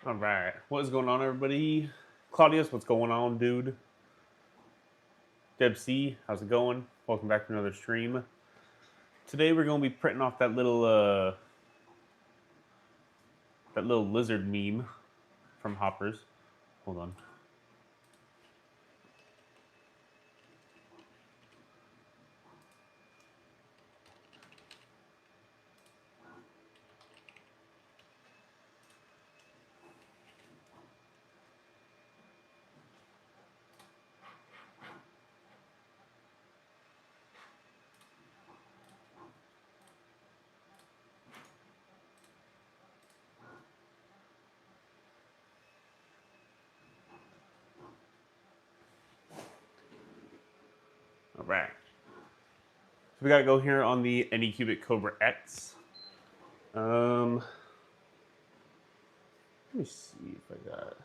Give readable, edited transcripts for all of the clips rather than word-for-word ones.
All right. What is going on, everybody? Claudius, what's going on, dude? Deb C, how's it going? Welcome back to another stream. Today we're going to be printing off that little lizard meme from Hoppers. Hold on. All right. So we got to go here on the Anycubic Kobra X. Let me see if I got.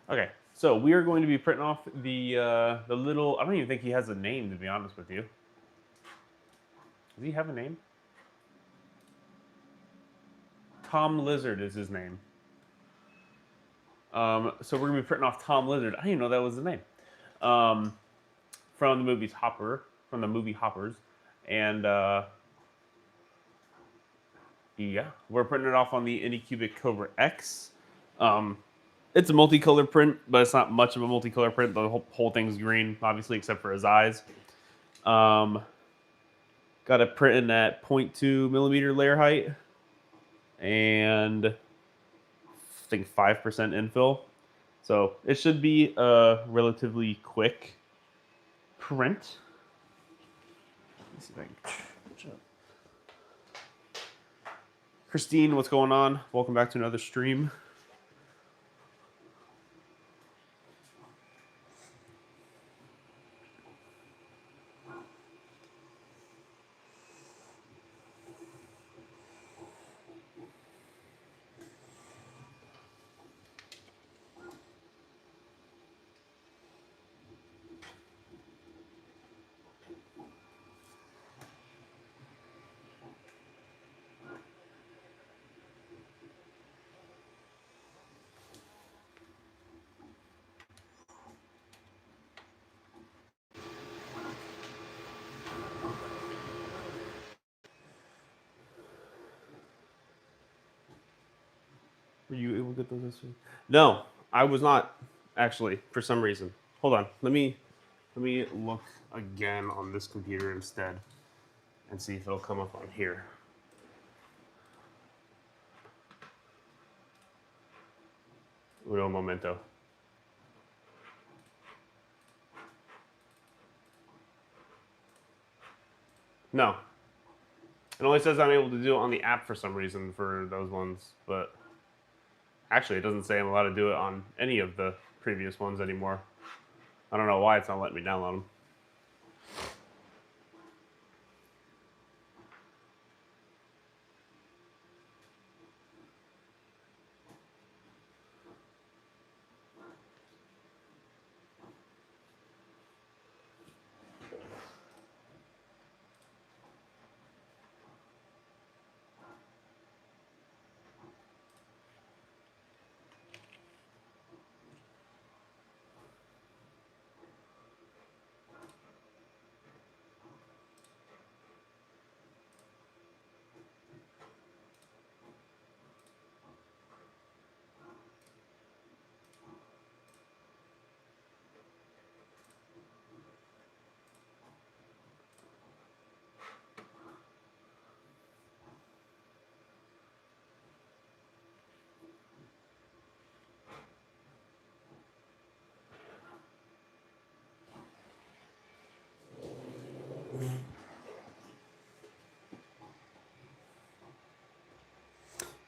Okay, so we are going to be printing off the little. I don't even think he has a name, to be honest with you. Does he have a name? Tom Lizard is his name. So we're gonna be printing off Tom Lizard. I didn't know that was the name. From the movie Hoppers, and yeah, we're printing it off on the Anycubic Kobra X. It's a multicolor print, but it's not much of a multicolor print. The whole thing's green, obviously, except for his eyes. Got it printed at 0.2 millimeter layer height, and I think 5% infill. So it should be a relatively quick print. Let me see if I can catch up. Christine, what's going on? Welcome back to another stream. Were you able to get those this week? No, I was not actually, for some reason. Hold on. Let me look again on this computer instead and see if it'll come up on here. Uno momento. No. It only says I'm able to do it on the app for some reason for those ones, but actually it doesn't say I'm allowed to do it on any of the previous ones anymore. I don't know why it's not letting me download them.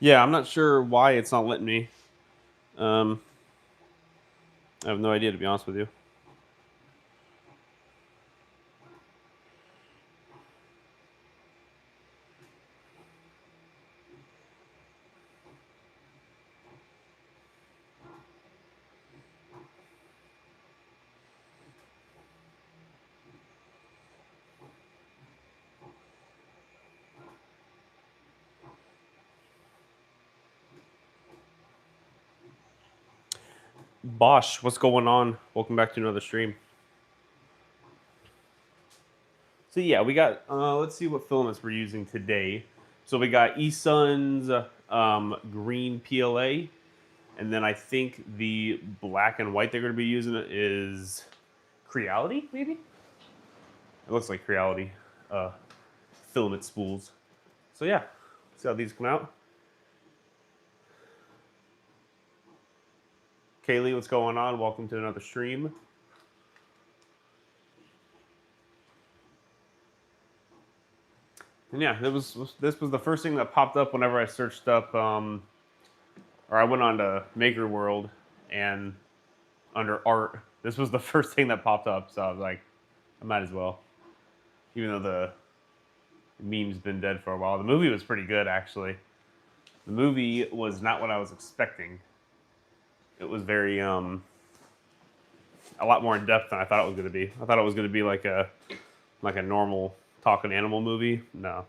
Yeah, I'm not sure why it's not letting me. I have no idea, to be honest with you. Bosh, what's going on? Welcome back to another stream. So yeah, we got. Let's see what filaments we're using today. So we got eSun's green PLA, and then I think the black and white they're going to be using is Creality, maybe. It looks like Creality filament spools. So yeah, see how these come out. Kaylee, what's going on? Welcome to another stream. And yeah, this was the first thing that popped up whenever I searched up, or I went on to MakerWorld, and under art, this was the first thing that popped up. So I was like, I might as well, even though the meme's been dead for a while. The movie was pretty good, actually. The movie was not what I was expecting. It was very a lot more in depth than I thought it was going to be. I thought it was going to be like a normal talking animal movie. No.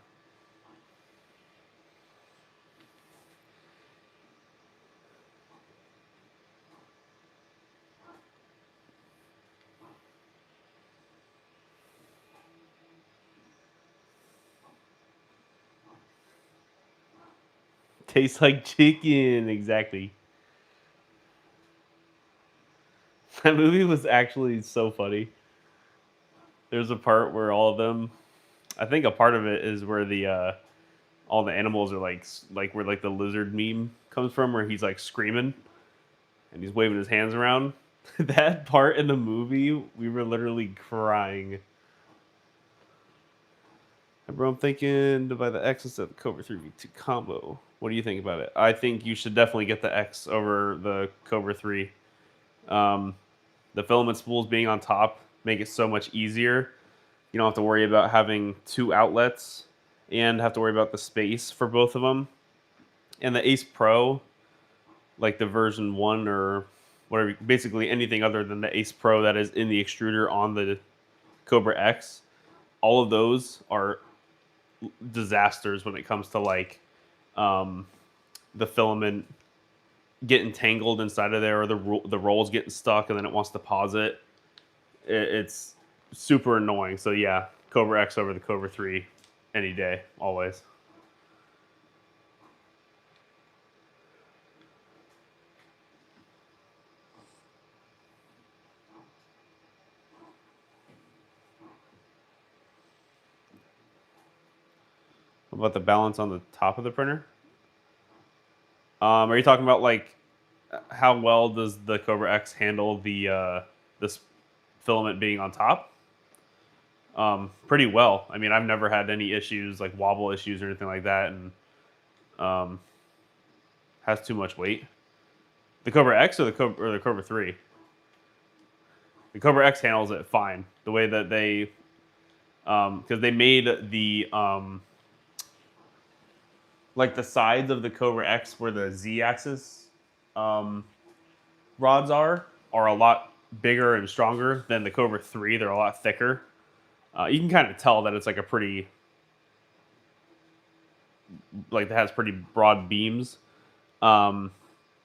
Tastes like chicken, exactly. That movie was actually so funny. There's a part where all of them, I think a part of it is where the all the animals are like where like the lizard meme comes from, where he's like screaming and he's waving his hands around. That part in the movie, we were literally crying. Bro, I'm thinking to buy the X instead of the Cobra 3v2 combo. What do you think about it? I think you should definitely get the X over the Cobra 3. The filament spools being on top make it so much easier. You don't have to worry about having two outlets and have to worry about the space for both of them. And the Ace Pro, like the version 1 or whatever, basically anything other than the Ace Pro that is in the extruder on the Kobra X, all of those are disasters when it comes to like the filament getting tangled inside of there, or the rolls getting stuck and then it wants to pause it. It's super annoying. So yeah, Kobra X over the Kobra 3 any day, always. What about the balance on the top of the printer? Are you talking about like how well does the Kobra X handle the this filament being on top? Pretty well. I mean, I've never had any issues like wobble issues or anything like that, and um, has too much weight. The Kobra X or the Kobra 3? The Kobra X handles it fine. The way that they, because they made the like the sides of the Kobra X where the Z-axis rods are a lot bigger and stronger than the Kobra 3. They're a lot thicker. You can kind of tell that it's like a pretty, like it has pretty broad beams. But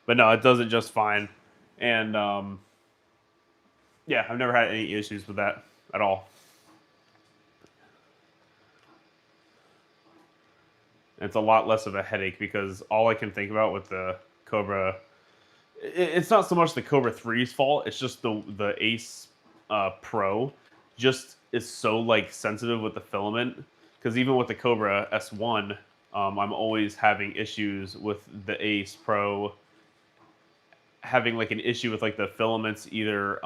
no, it does it just fine. And yeah, I've never had any issues with that at all. It's a lot less of a headache because all I can think about with the Cobra, it's not so much the Cobra 3's fault. It's just the Ace Pro just is so like sensitive with the filament. Because even with the Cobra S1, I'm always having issues with the Ace Pro having like an issue with like the filaments either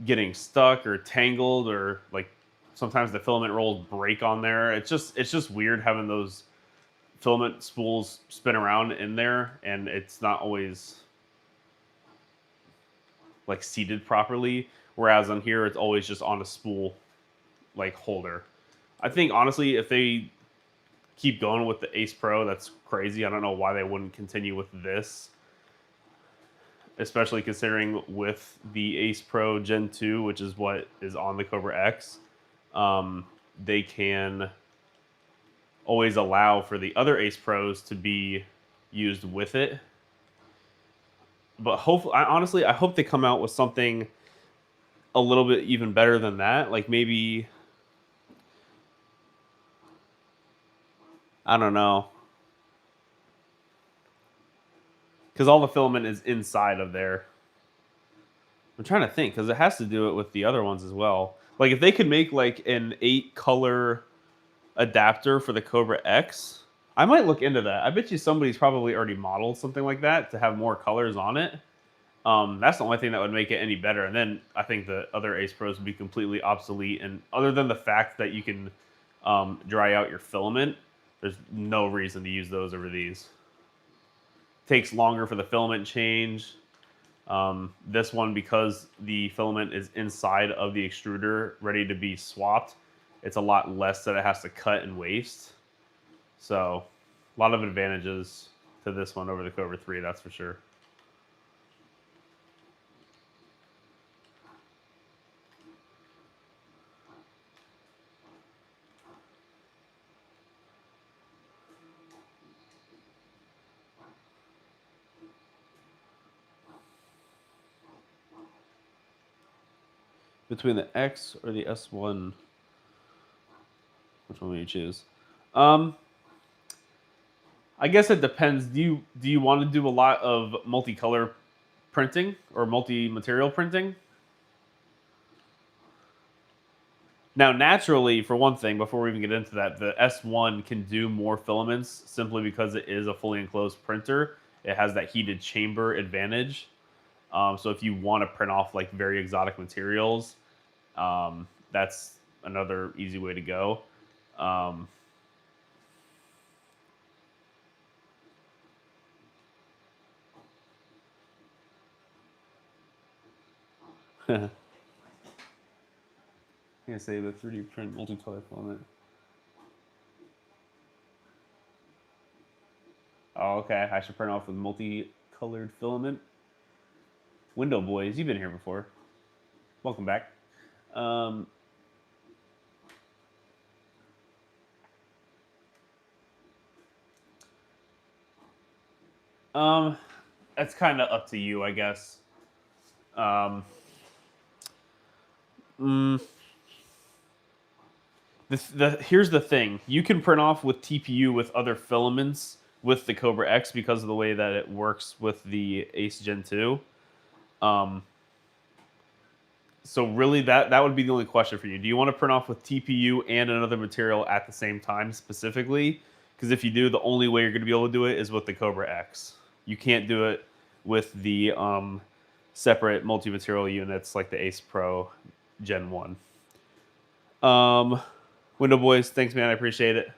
getting stuck or tangled, or like sometimes the filament rolls break on there. It's just weird having those filament spools spin around in there, and it's not always like seated properly. Whereas on here, it's always just on a spool like holder. I think honestly, if they keep going with the Ace Pro, that's crazy. I don't know why they wouldn't continue with this, especially considering with the Ace Pro Gen 2, which is what is on the Kobra X, they can always allow for the other Ace Pros to be used with it. But hopefully, honestly, I hope they come out with something a little bit even better than that. Like maybe, I don't know, because all the filament is inside of there. I'm trying to think because it has to do it with the other ones as well. Like if they could make like an 8-color adapter for the Kobra X, I might look into that. I bet you somebody's probably already modeled something like that to have more colors on it. That's the only thing that would make it any better. And then I think the other Ace Pros would be completely obsolete. And other than the fact that you can dry out your filament, there's no reason to use those over these. Takes longer for the filament change. This one, because the filament is inside of the extruder ready to be swapped, it's a lot less that it has to cut and waste. So a lot of advantages to this one over the Kobra 3, that's for sure. Between the X or the S1, which one will you choose? I guess it depends. Do you want to do a lot of multicolor printing or multi-material printing? Now, naturally, for one thing, before we even get into that, the S1 can do more filaments simply because it is a fully enclosed printer. It has that heated chamber advantage. So if you want to print off like very exotic materials, that's another easy way to go. I'm gonna say the 3D print multicolor filament. Oh, okay. I should print off with multicolored filament. Window Boys, you've been here before. Welcome back. That's kind of up to you, I guess. Um, here's the thing: you can print off with TPU with other filaments with the Kobra X because of the way that it works with the Ace Gen 2. So really, that would be the only question for you. Do you want to print off with TPU and another material at the same time specifically? Because if you do, the only way you're going to be able to do it is with the Kobra X. You can't do it with the separate multi-material units like the Ace Pro Gen 1. Window Boys, thanks, man. I appreciate it.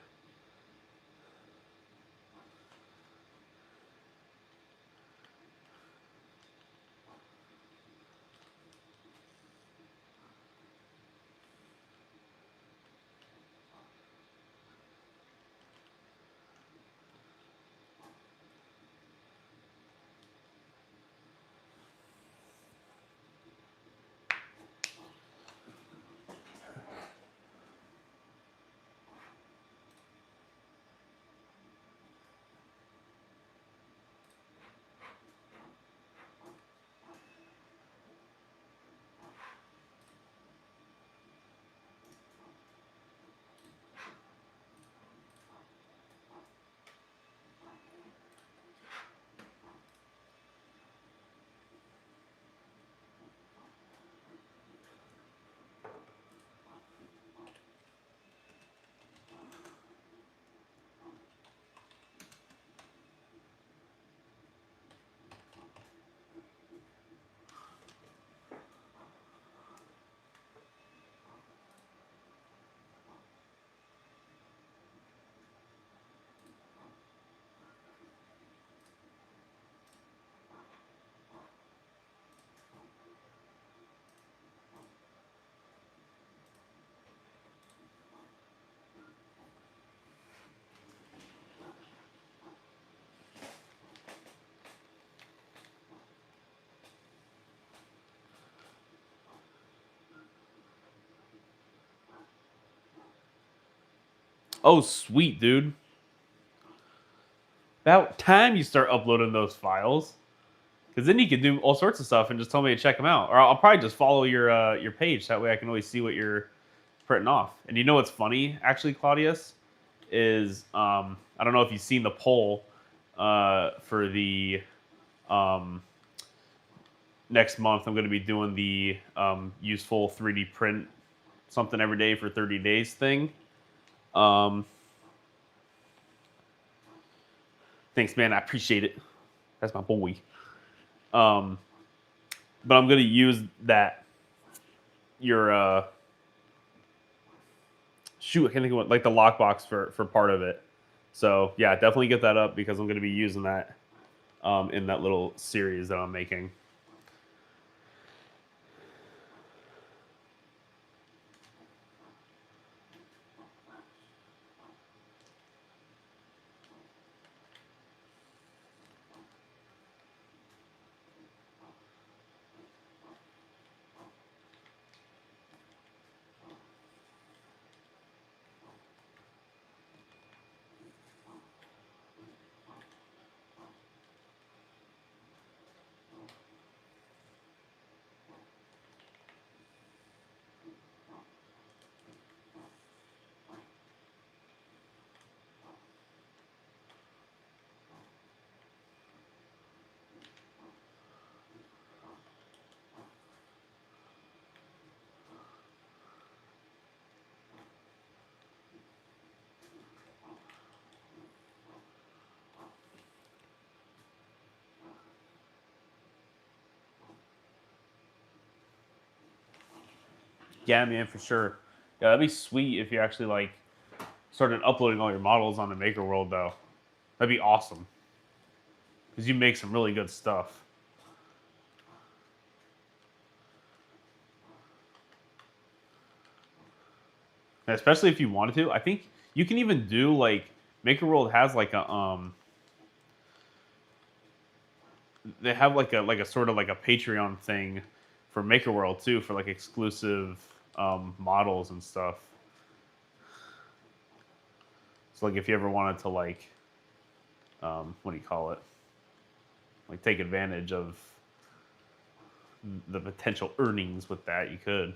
Oh, sweet, dude. About time you start uploading those files. Because then you can do all sorts of stuff and just tell me to check them out. Or I'll probably just follow your page. That way I can always see what you're printing off. And you know what's funny, actually, Claudius, is I don't know if you've seen the poll for the next month. I'm going to be doing the useful 3D print something every day for 30 days thing. Thanks, man. I appreciate it. That's my boy. But I'm going to use that. Your shoot, I can't think of what, like the lockbox for part of it. So yeah, definitely get that up because I'm going to be using that in that little series that I'm making. Yeah, man, for sure. Yeah, that'd be sweet if you actually like started uploading all your models onto MakerWorld, though. That'd be awesome because you make some really good stuff. And especially if you wanted to, I think you can even do like MakerWorld has like a they have like a sort of like a Patreon thing for MakerWorld too for like exclusive models and stuff. So like if you ever wanted to like what do you call it? Like take advantage of the potential earnings with that, you could.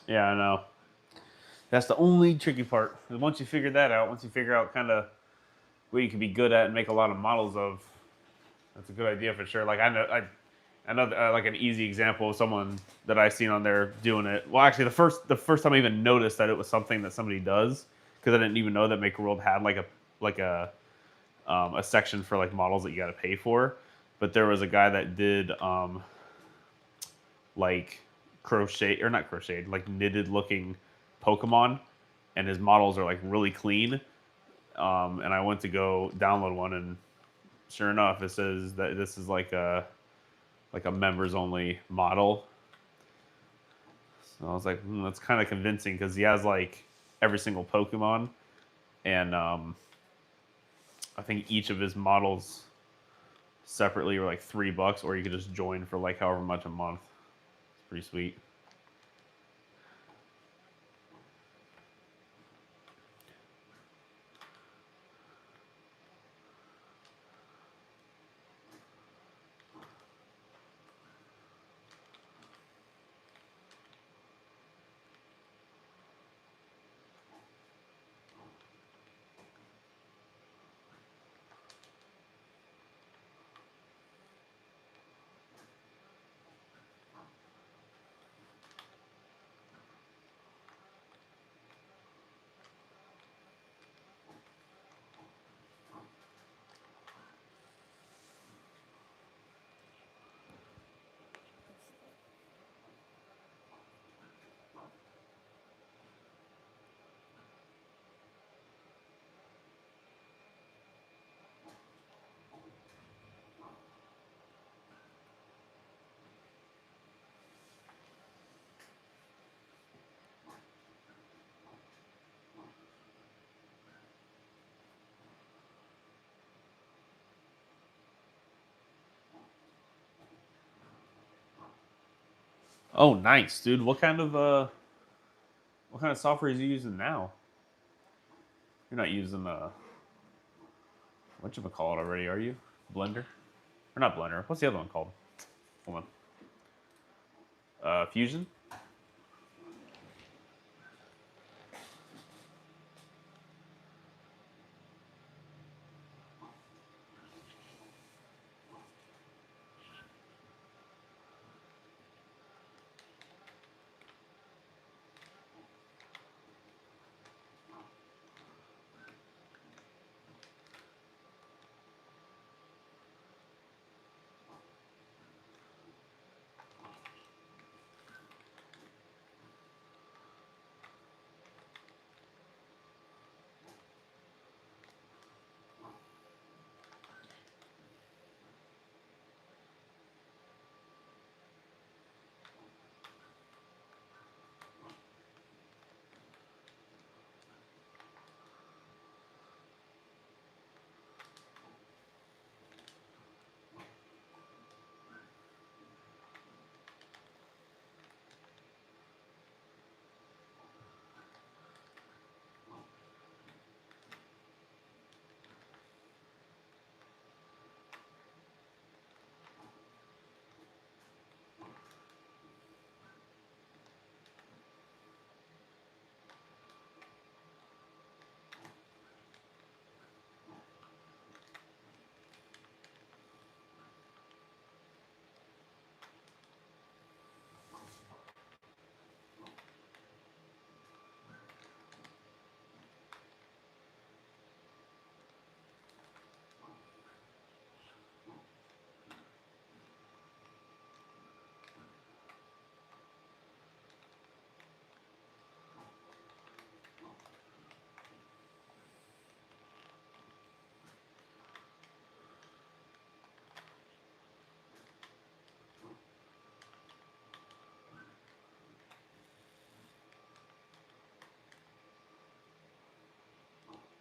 Yeah, I know. That's the only tricky part. And once you figure that out, once you figure out kind of what you can be good at and make a lot of models of, that's a good idea for sure. Like I know like an easy example of someone that I seen on there doing it. Well, actually, the first time I even noticed that it was something that somebody does, because I didn't even know that MakerWorld had like a section for like models that you got to pay for. But there was a guy that did like crochet or not crocheted, like knitted looking Pokemon, and his models are like really clean. And I went to go download one, and sure enough, it says that this is like a members only model. So I was like, that's kind of convincing because he has like every single Pokemon, and I think each of his models separately are like $3, or you could just join for like however much a month. It's pretty sweet. Oh, nice, dude. What kind of software is you using now? You're not using what you call it already, are you? Blender? Or not Blender? What's the other one called? Hold on. Fusion?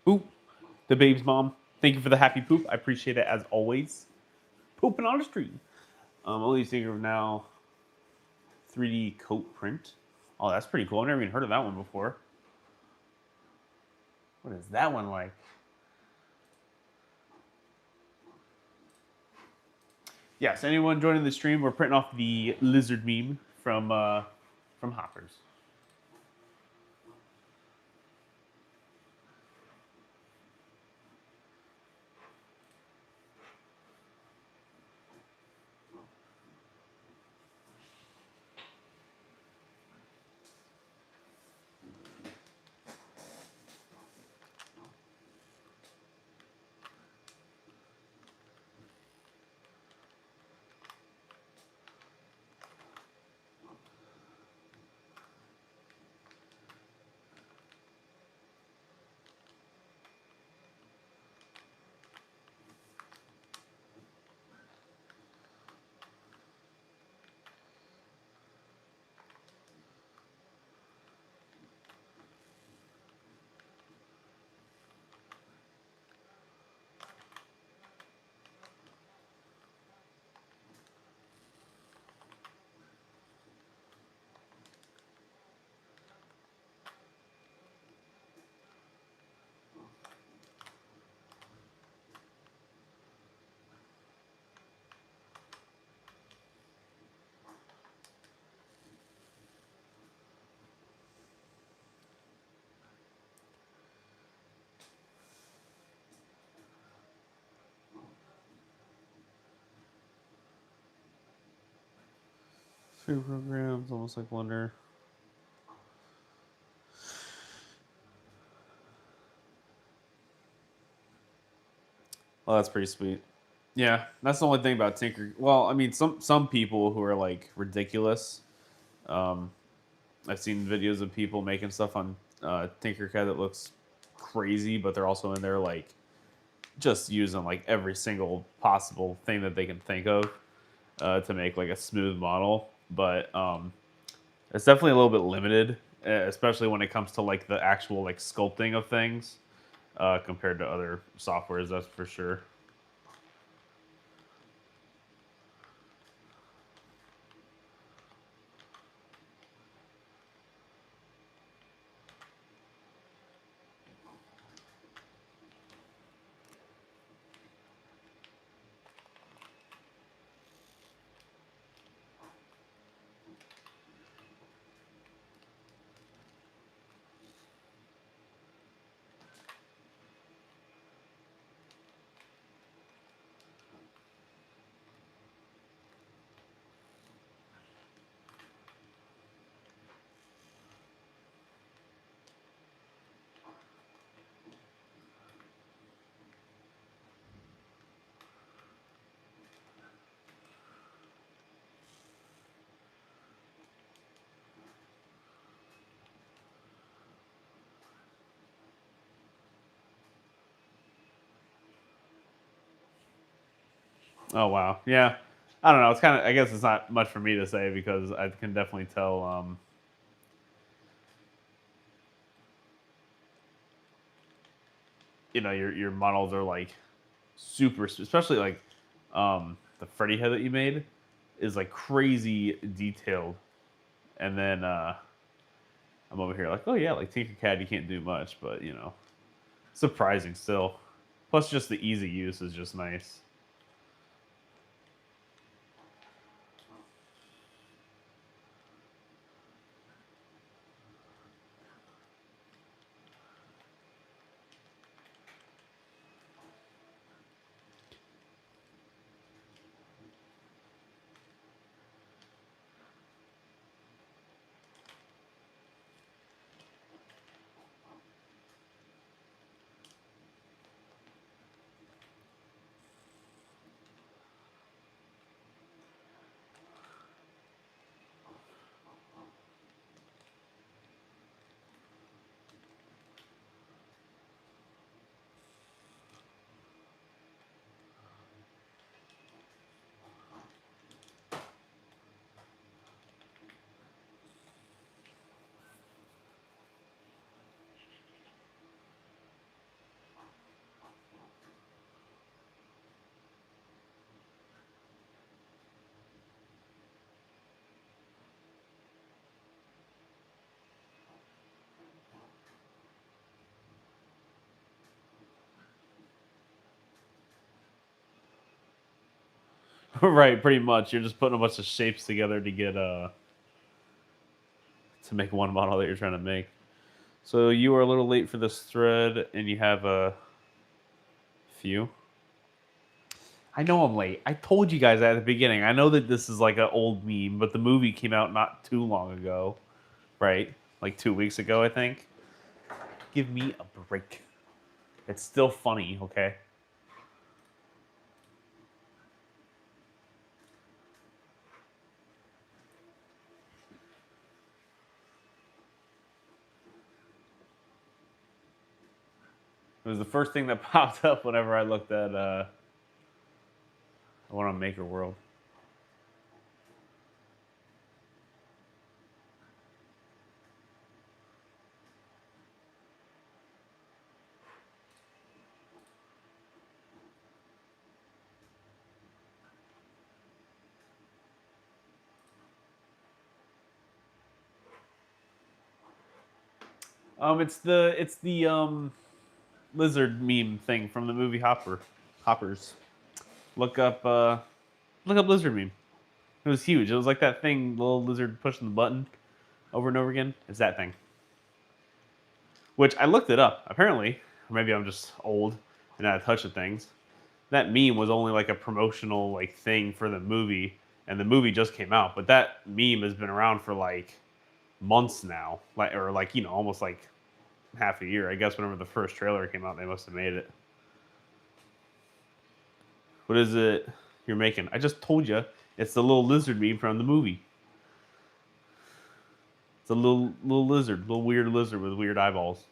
Boop. The babe's mom. Thank you for the happy poop. I appreciate it as always. Pooping on the street. Only thinking of now 3D coat print. Oh, that's pretty cool. I've never even heard of that one before. What is that one like? Yes, anyone joining the stream, we're printing off the lizard meme from Hoppers. Three programs, almost like Blender. Oh, that's pretty sweet. Yeah, that's the only thing about Tinker. Well, I mean, some people who are like ridiculous. Um, I've seen videos of people making stuff on Tinkercad that looks crazy, but they're also in there like just using like every single possible thing that they can think of to make like a smooth model. But it's definitely a little bit limited, especially when it comes to like the actual like sculpting of things compared to other softwares. That's for sure. Oh wow, yeah. I don't know. It's kind of. I guess it's not much for me to say because I can definitely tell. Your models are like super, especially like the Freddy head that you made is like crazy detailed. And then I'm over here like, oh yeah, like Tinkercad, you can't do much, but surprising still. Plus, just the easy use is just nice. Right, pretty much. You're just putting a bunch of shapes together to get to make one model that you're trying to make. So you are a little late for this thread, and you have a few. I know I'm late. I told you guys at the beginning. I know that this is like an old meme, but the movie came out not too long ago, right? Like 2 weeks ago, I think. Give me a break. It's still funny, okay? It was the first thing that popped up whenever I looked at I went on MakerWorld. It's the lizard meme thing from the movie Hoppers. Look up lizard meme. It was huge. It was like that thing, the little lizard pushing the button over and over again. It's that thing. Which I looked it up. Apparently, or maybe I'm just old and out of touch with things. That meme was only like a promotional like thing for the movie, and the movie just came out. But that meme has been around for like months now, like or like almost like half a year. I guess whenever the first trailer came out, they must have made it. What is it you're making? I just told you it's the little lizard meme from the movie. It's a little lizard, little weird lizard with weird eyeballs.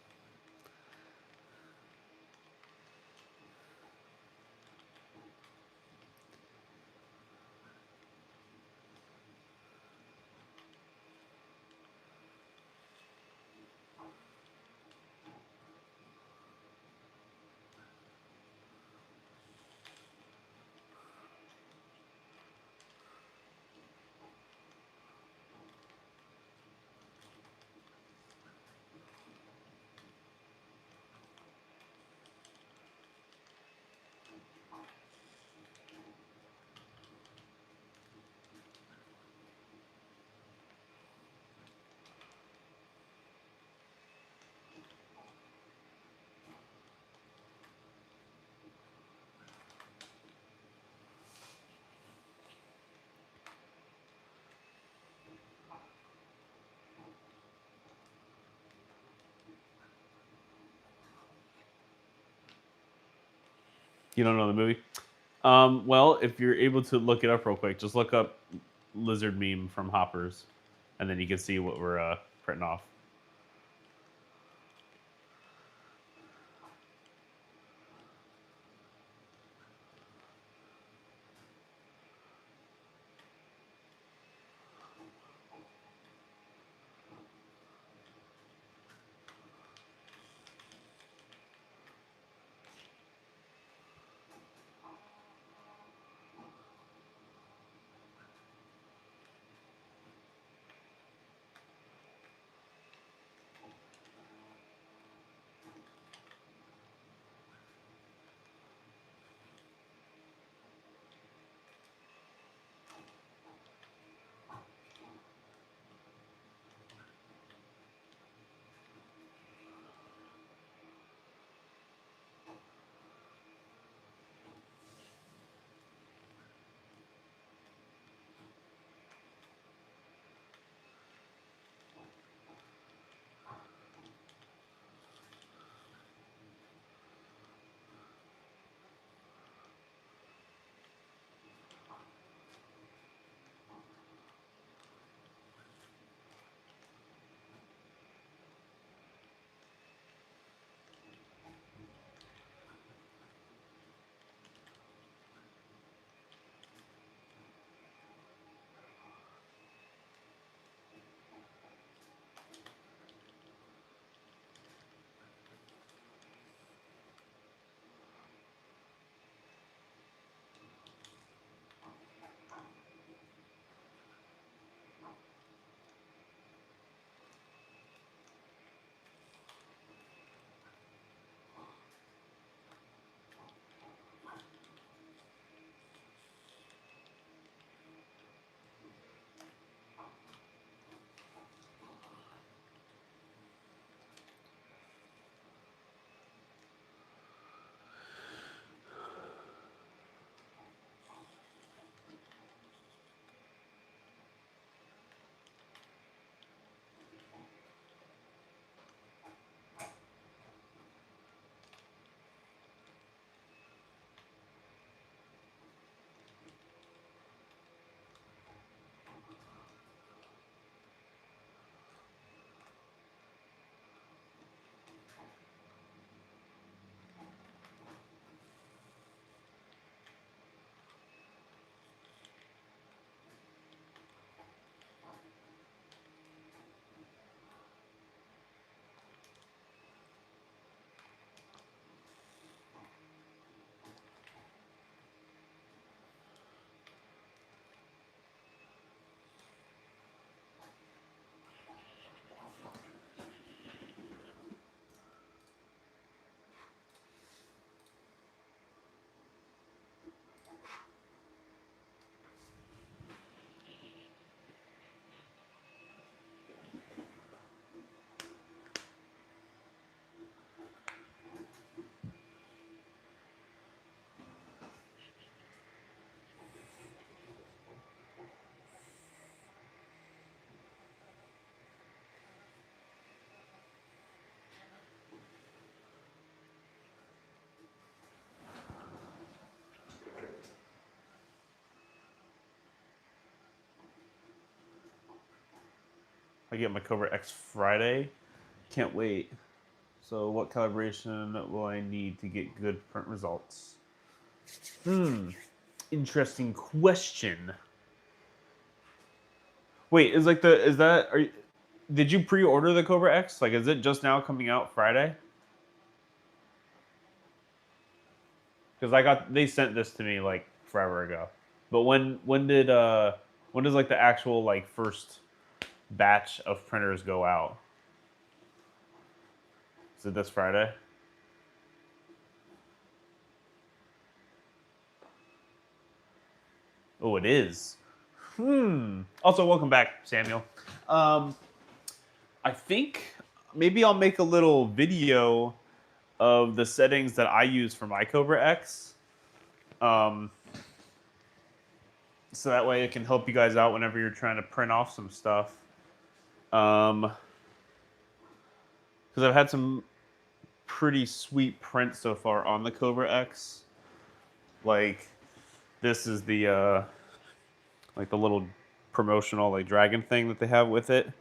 You don't know the movie? Well, if you're able to look it up real quick, just look up lizard meme from Hoppers, and then you can see what we're printing off. get my Kobra X Friday. Can't wait. So what calibration will I need to get good print results? Interesting question. Wait, did you pre-order the Kobra X? Like, is it just now coming out Friday? Because they sent this to me like forever ago. But when does like the actual like first batch of printers go out? Is it this Friday? Oh, it is. Also, welcome back, Samuel. I think maybe I'll make a little video of the settings that I use for my Kobra X. So that way it can help you guys out whenever you're trying to print off some stuff. Because I've had some pretty sweet prints so far on the Kobra X. Like, this is the like the little promotional like dragon thing that they have with it.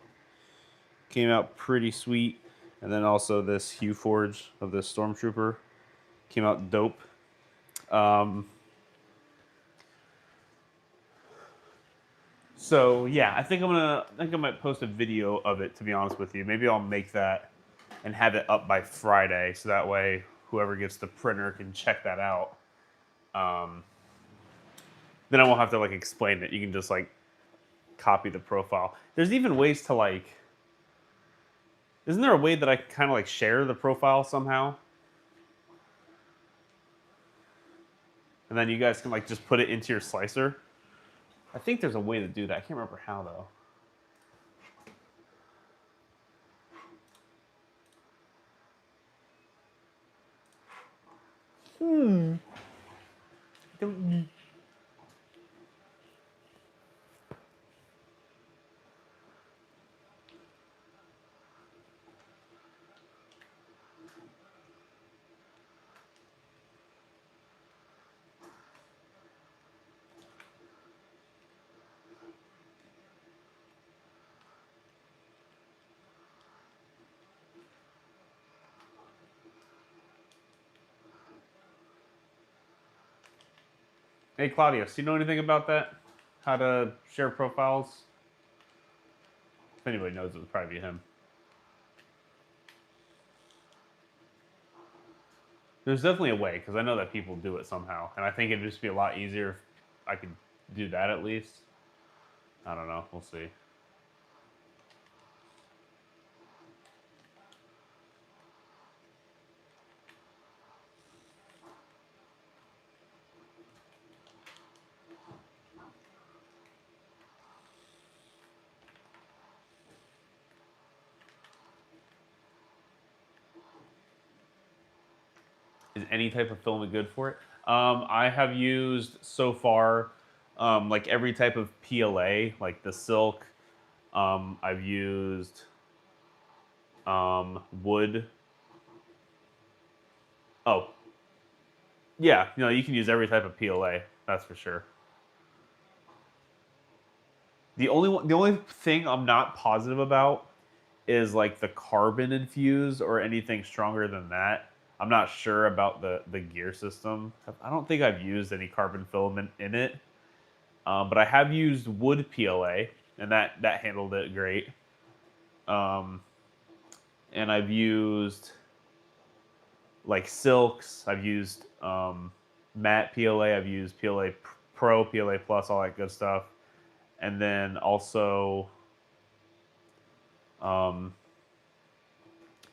Came out pretty sweet. And then also this Hue Forge of this Stormtrooper came out dope. So yeah, I think I might post a video of it, to be honest with you. Maybe I'll make that and have it up by Friday, so that way whoever gets the printer can check that out. Then I won't have to like explain it. You can just like copy the profile. There's even ways to like. Isn't there a way that I kind of like share the profile somehow? And then you guys can like just put it into your slicer. I think there's a way to do that. I can't remember how though. Hey, Claudius, do you know anything about that? How to share profiles? If anybody knows, it would probably be him. There's definitely a way, because I know that people do it somehow. And I think it'd just be a lot easier if I could do that at least. I don't know. We'll see. Is any type of filament good for it? I have used so far like every type of PLA, like the silk. I've used wood. Oh, yeah, you can use every type of PLA. That's for sure. The only thing I'm not positive about is like the carbon infused or anything stronger than that. I'm not sure about the gear system. I don't think I've used any carbon filament in it, but I have used wood PLA, and that handled it great. And I've used like silks. I've used matte PLA. I've used PLA Pro, PLA Plus, all that good stuff, and then also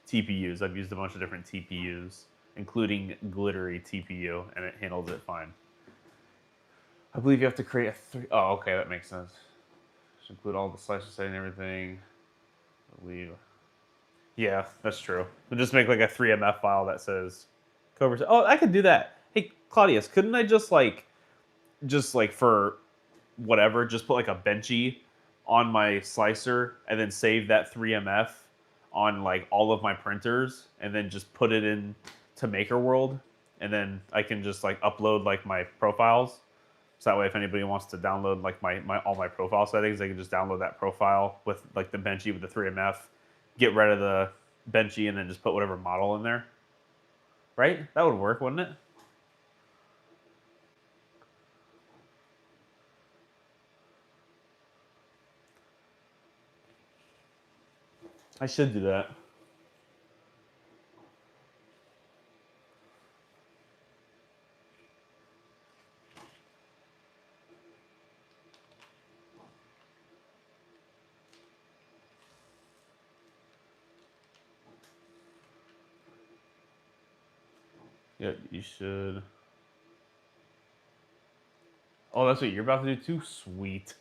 TPUs. I've used a bunch of different TPUs, including glittery TPU, and it handles it fine. I believe you have to create a three. Oh, okay, that makes sense. Should include all the slices and everything. I believe. Yeah, that's true. We'll just make like a 3MF file that says Cobra. Oh, I could do that. Hey, Claudius, couldn't I just like for whatever, just put like a benchy on my slicer and then save that 3MF on like all of my printers and then just put it in to MakerWorld, and then I can just like upload like my profiles. So that way, if anybody wants to download like all my profile settings, they can just download that profile with like the Benchy with the 3MF, get rid of the Benchy, and then just put whatever model in there. Right? That would work, wouldn't it? I should do that. Yeah, you should. Oh, that's what you're about to do too? Sweet.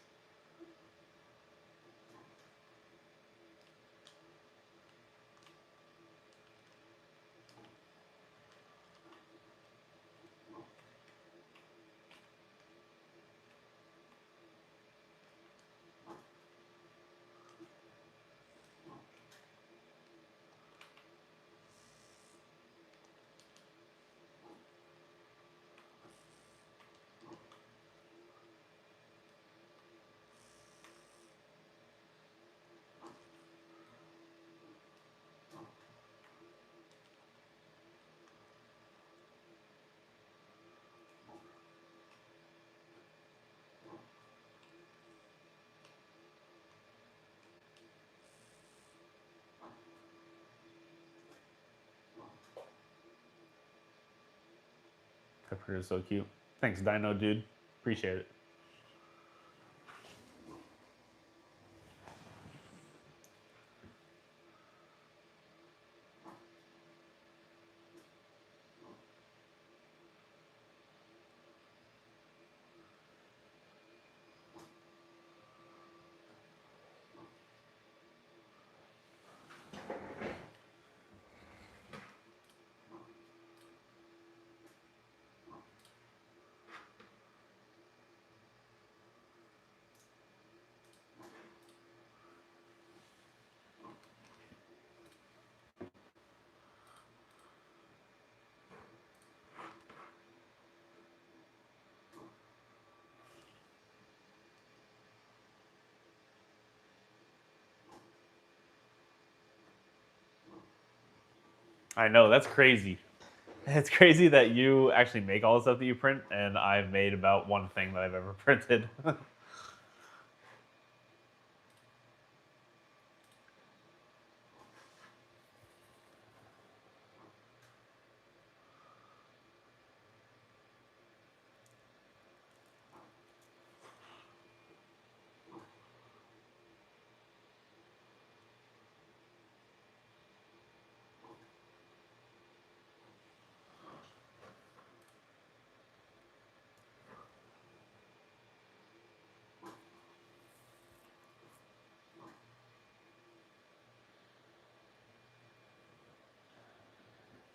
Pepper is so cute. Thanks, Dino dude. Appreciate it. I know, that's crazy. It's crazy that you actually make all the stuff that you print, and I've made about one thing that I've ever printed.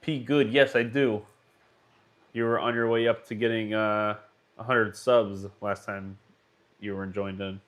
P good, yes, I do. You were on your way up to getting 100 subs last time you were joined in.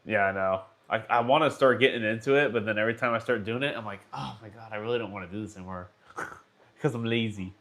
Yeah, I know. I want to start getting into it, but then every time I start doing it, I'm like, oh my god, I really don't want to do this anymore because I'm lazy.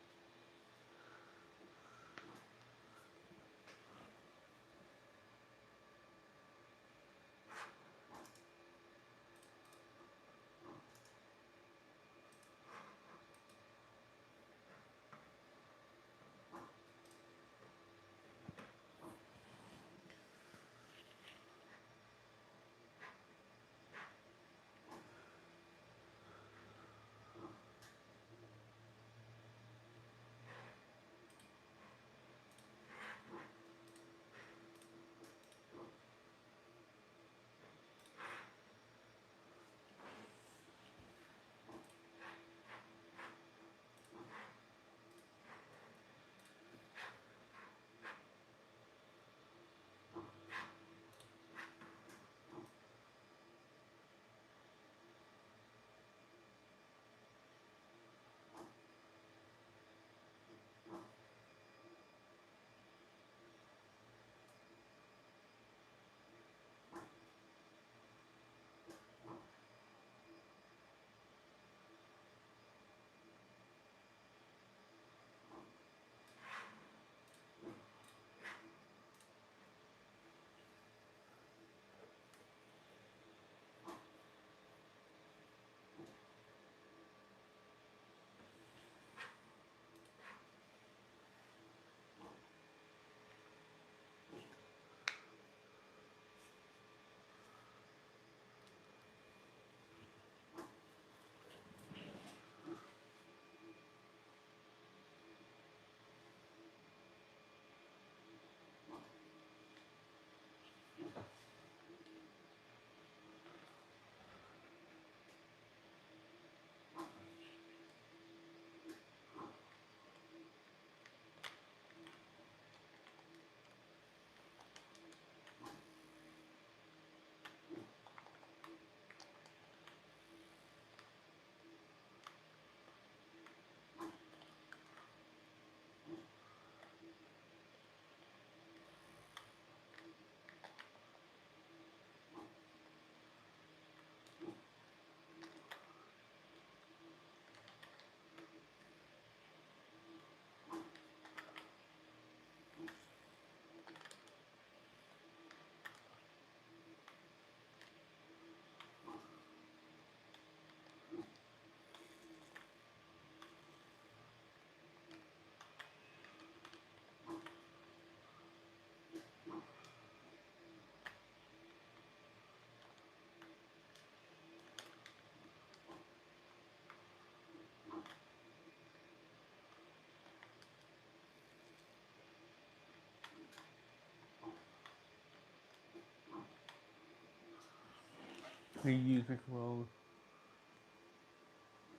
You use MakerWorld.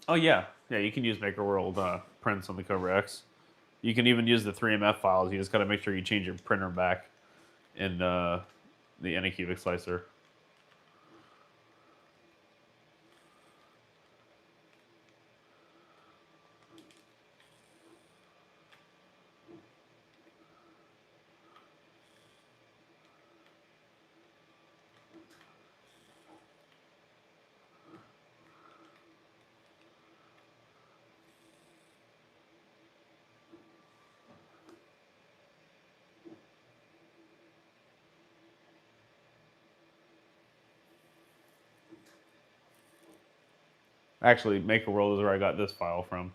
Oh yeah, yeah. You can use MakerWorld prints on the Kobra X. You can even use the 3MF files. You just got to make sure you change your printer back in the Anycubic slicer. Actually, MakerWorld is where I got this file from.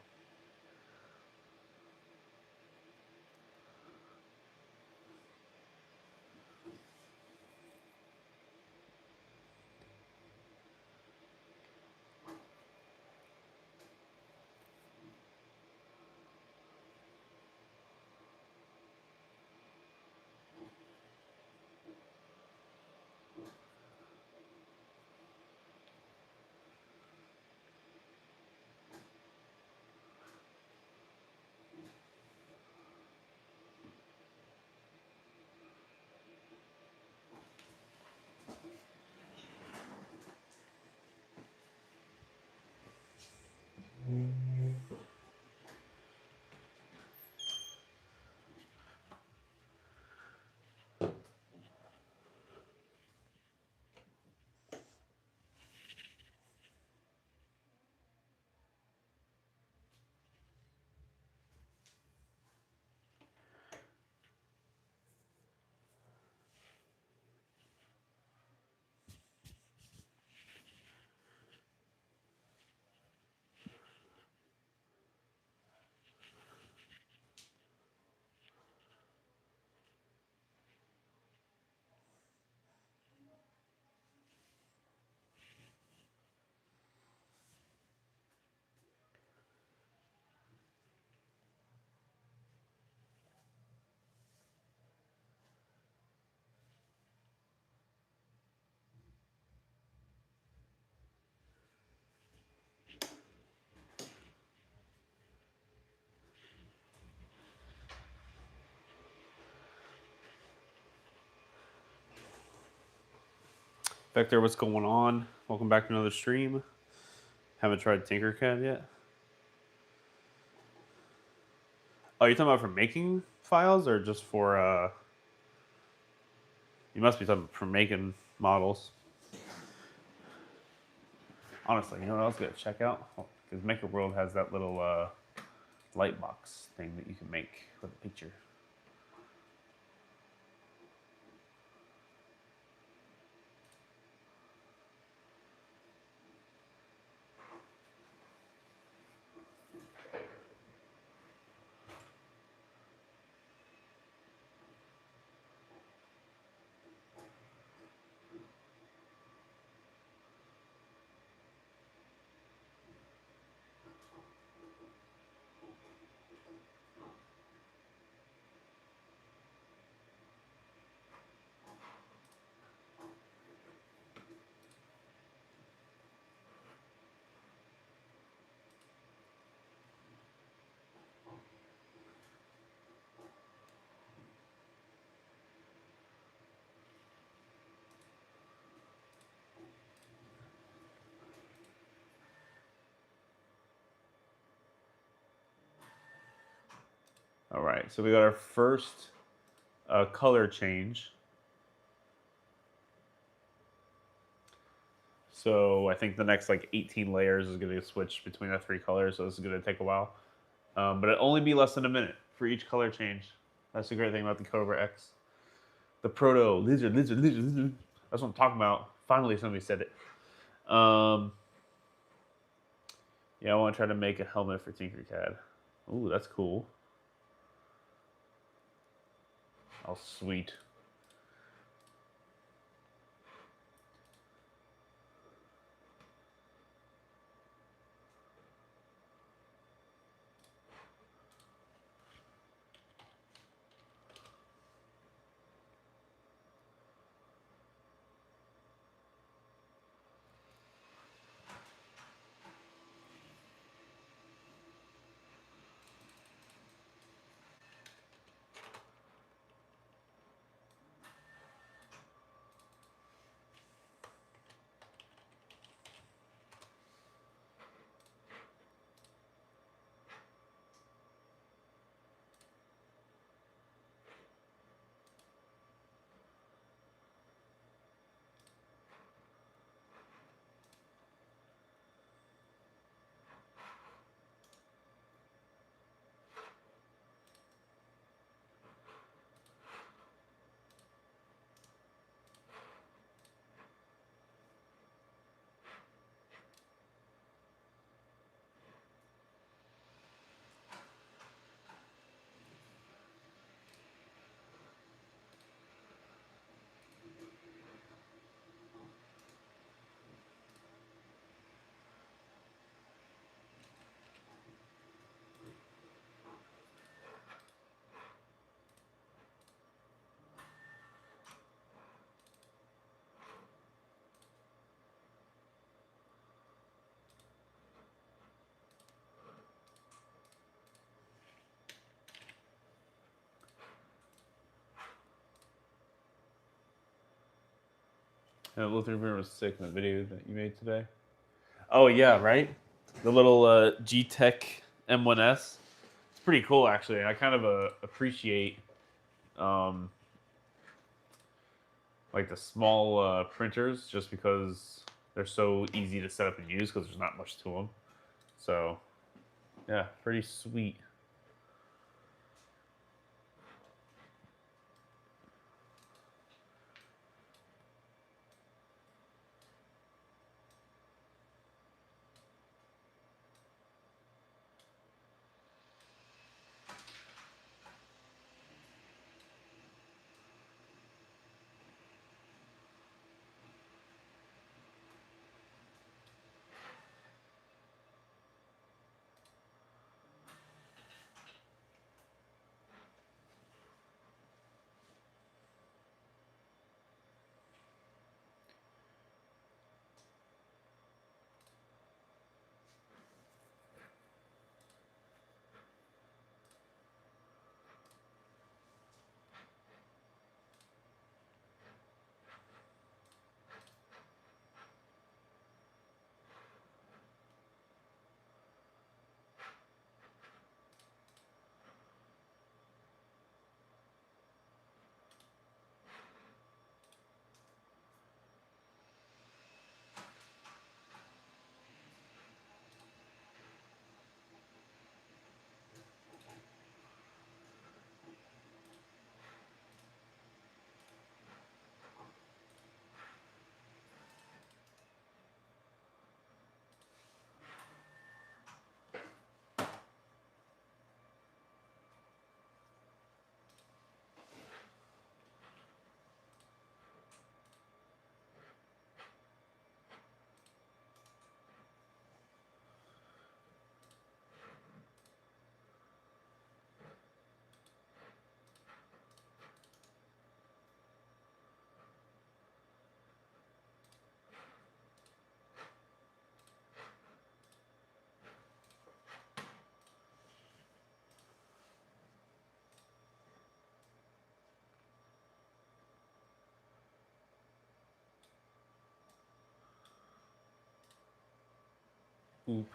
Vector, what's going on? Welcome back to another stream. Haven't tried Tinkercad yet. Oh, you're talking about for making files or just for you must be talking for making models. Honestly, you know what I was gonna check out? Because MakerWorld has that little light box thing that you can make with a picture. All right, so we got our first color change. So I think the next like 18 layers is going to switch between the three colors. So this is going to take a while, but it'll only be less than a minute for each color change. That's the great thing about the Kobra X. The proto lizard. That's what I'm talking about. Finally, somebody said it. Yeah, I want to try to make a helmet for Tinkercad. Ooh, that's cool. Oh, sweet. Luther was sick in the video that you made today. Oh yeah, right. The little G-Tech M1S. It's pretty cool actually. I kind of appreciate um, like the small printers just because they're so easy to set up and use because there's not much to them. So yeah, pretty sweet. Oop.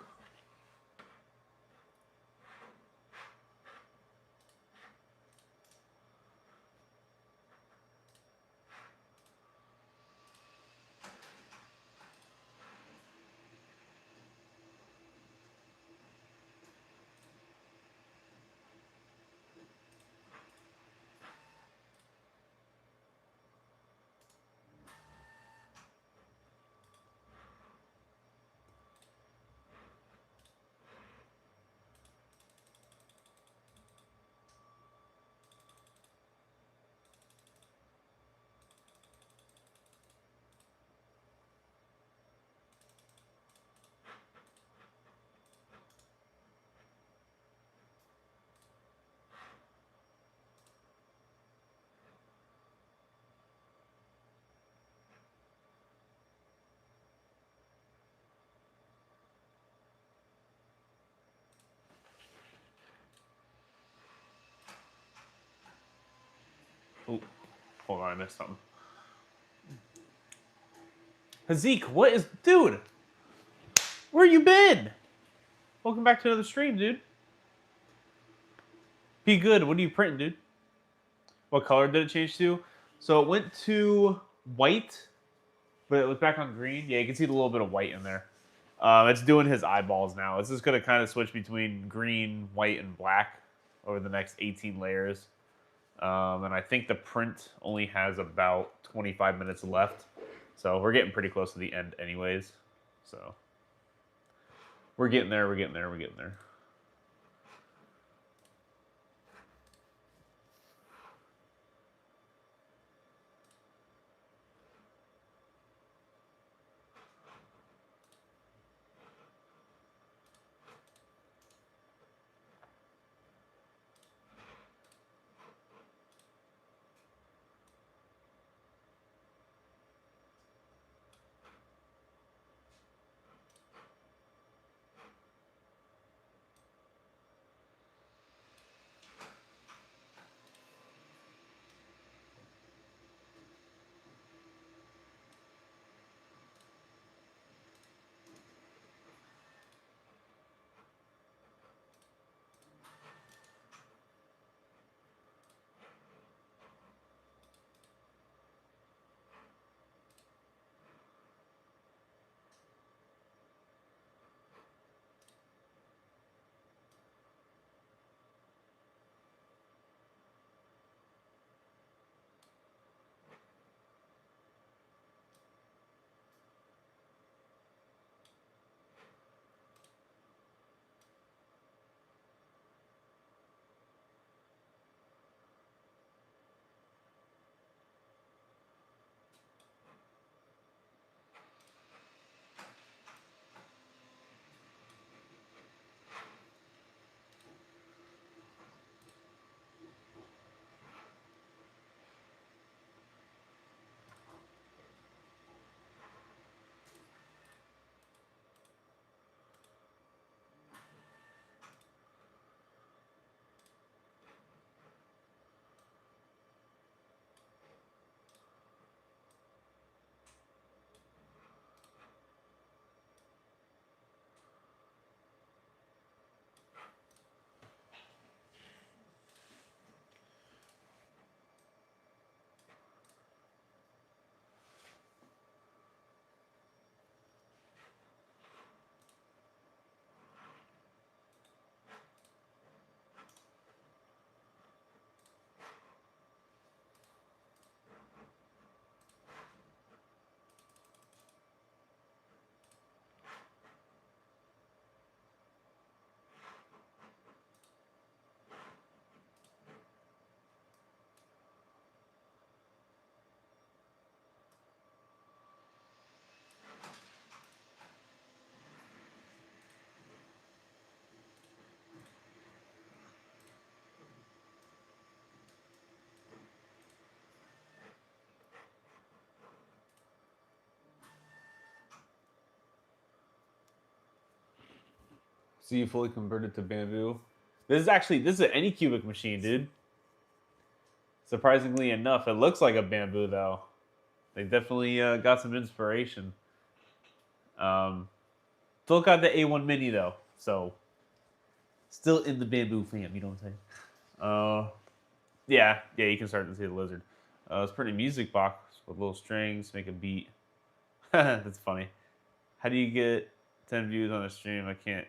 Oop. Hold on, I missed something. Hazik, what is, dude? Where you been? Welcome back to another stream, dude. Be good. What are you printing, dude? What color did it change to? So it went to white, but it was back on green. Yeah, you can see the little bit of white in there. It's doing his eyeballs now. It's just going to kind of switch between green, white, and black over the next 18 layers. And I think the print only has about 25 minutes left. So we're getting pretty close to the end anyways. So we're getting there, we're getting there, we're getting there. So you fully converted to bamboo. This is an Anycubic machine, dude. Surprisingly enough, it looks like a bamboo though. They definitely got some inspiration. Still got the A1 Mini though, so still in the bamboo fam. You know what I'm saying? Yeah, you can start to see the lizard. It's a pretty music box with little strings, make a beat. That's funny. How do you get 10 views on a stream? I can't.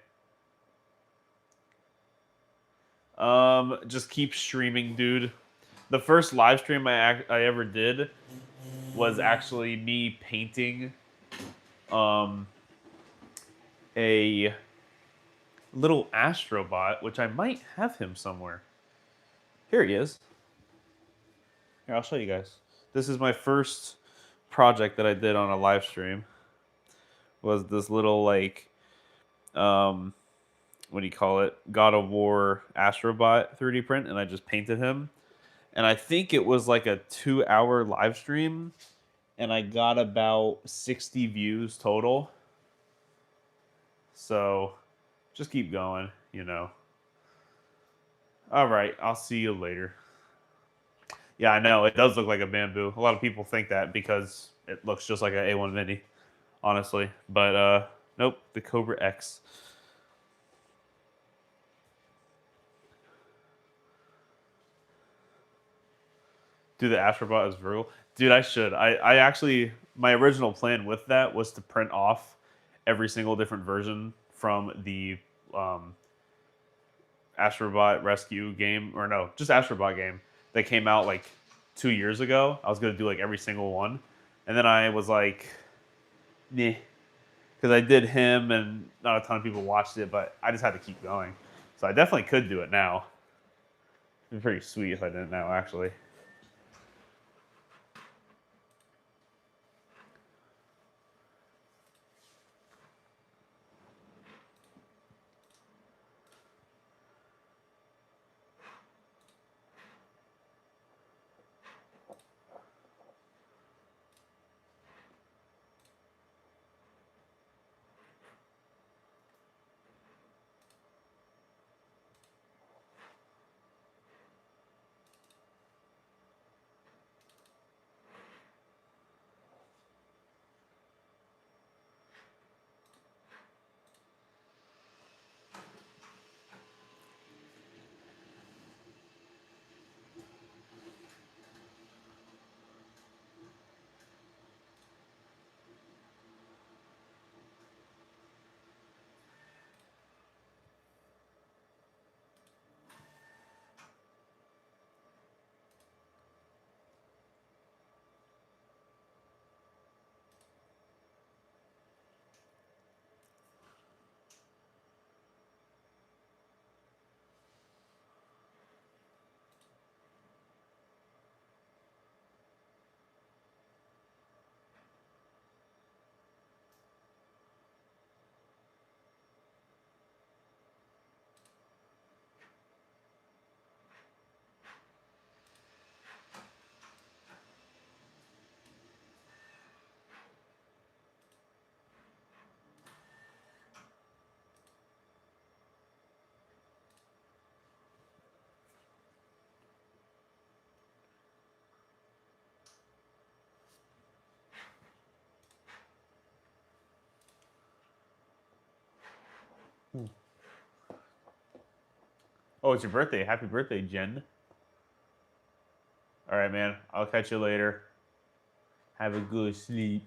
Just keep streaming, dude. The first live stream I ever did was actually me painting a little astrobot, which I might have him somewhere. Here he is. Here, I'll show you guys. This is my first project that I did on a live stream. Was this little like what do you call it? God of War astrobot 3D print, and I just painted him. And I think it was like a 2-hour live stream, and I got about 60 views total. So just keep going, you know. All right, I'll see you later. Yeah, I know. It does look like a bamboo. A lot of people think that because it looks just like an A1 Mini, honestly. But nope, the Kobra X. Do the Astrobot as Virgil. Dude, I should. I actually, my original plan with that was to print off every single different version from the Astrobot Rescue game, or no, just Astrobot game that came out like 2 years ago. I was gonna do like every single one, and then I was like, nah, because I did him, and not a ton of people watched it, but I just had to keep going. So I definitely could do it now. It'd be pretty sweet if I did it now, actually. Oh, it's your birthday. Happy birthday, Jen. All right, man. I'll catch you later. Have a good sleep.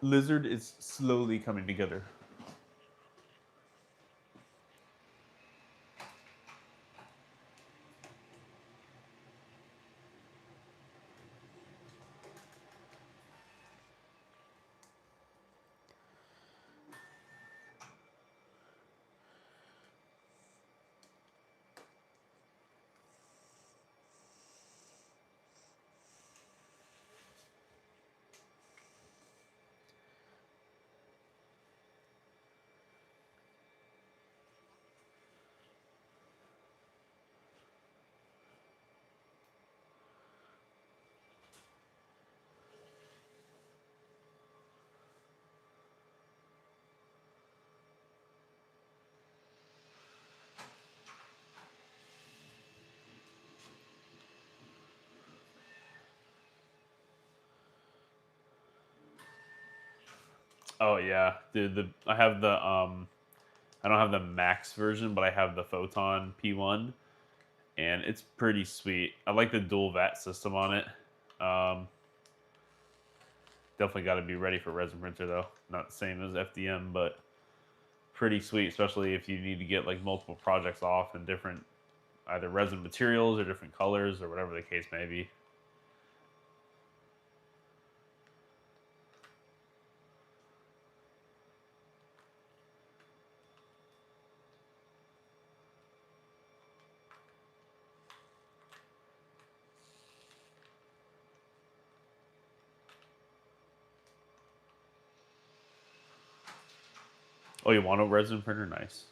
Lizard is slowly coming together. Oh yeah, dude. I have the I don't have the max version, but I have the Photon P1, and it's pretty sweet. I like the dual vat system on it. Um, Definitely got to be ready for resin printer though. Not the same as FDM, but pretty sweet, especially if you need to get like multiple projects off in different either resin materials or different colors or whatever the case may be. Oh, you want a resin printer? Nice.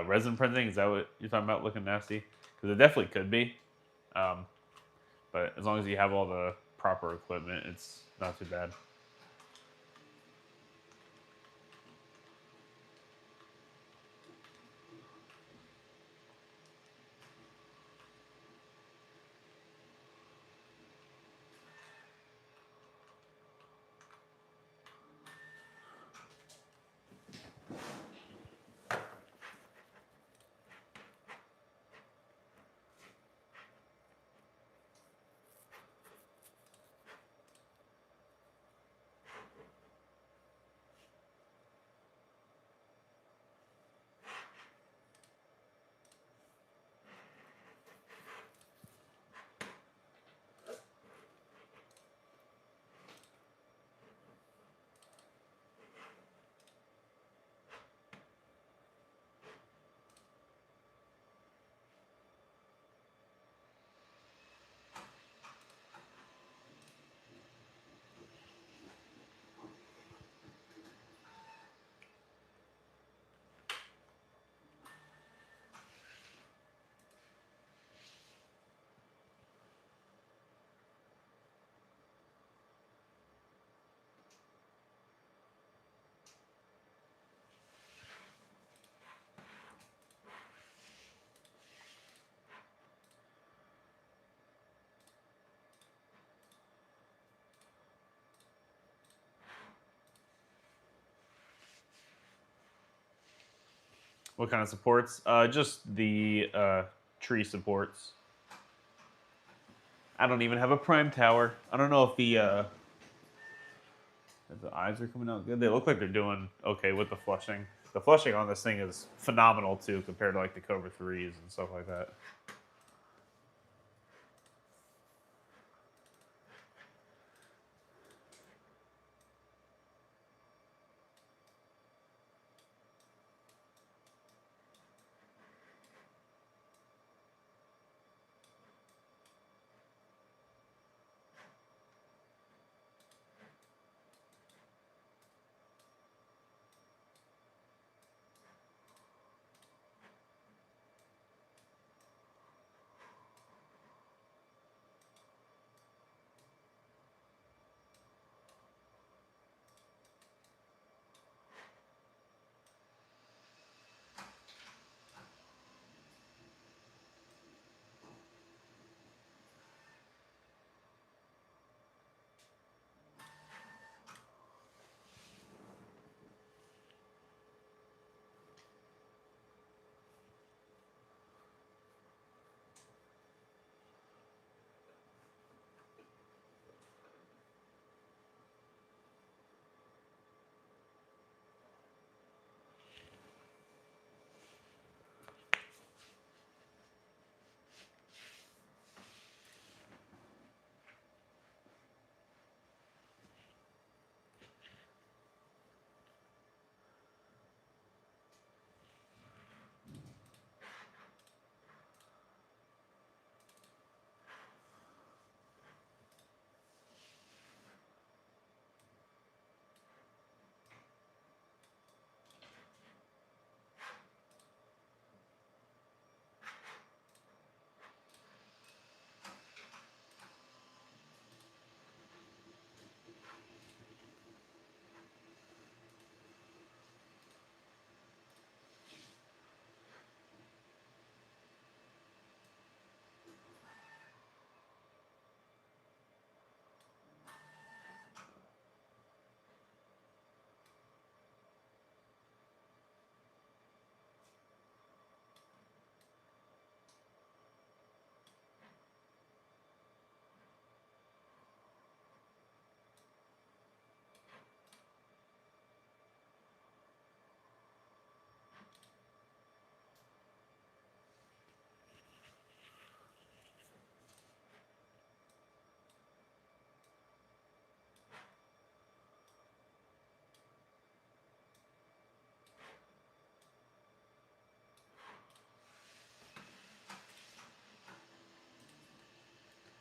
Resin printing, is that what you're talking about? Looking nasty? Because it definitely could be, um, but as long as you have all the proper equipment, it's not too bad. What kind of supports? Just the tree supports. I don't even have a prime tower. I don't know if the eyes are coming out good. They look like they're doing okay with the flushing. The flushing on this thing is phenomenal too, compared to like the Cobra 3s and stuff like that.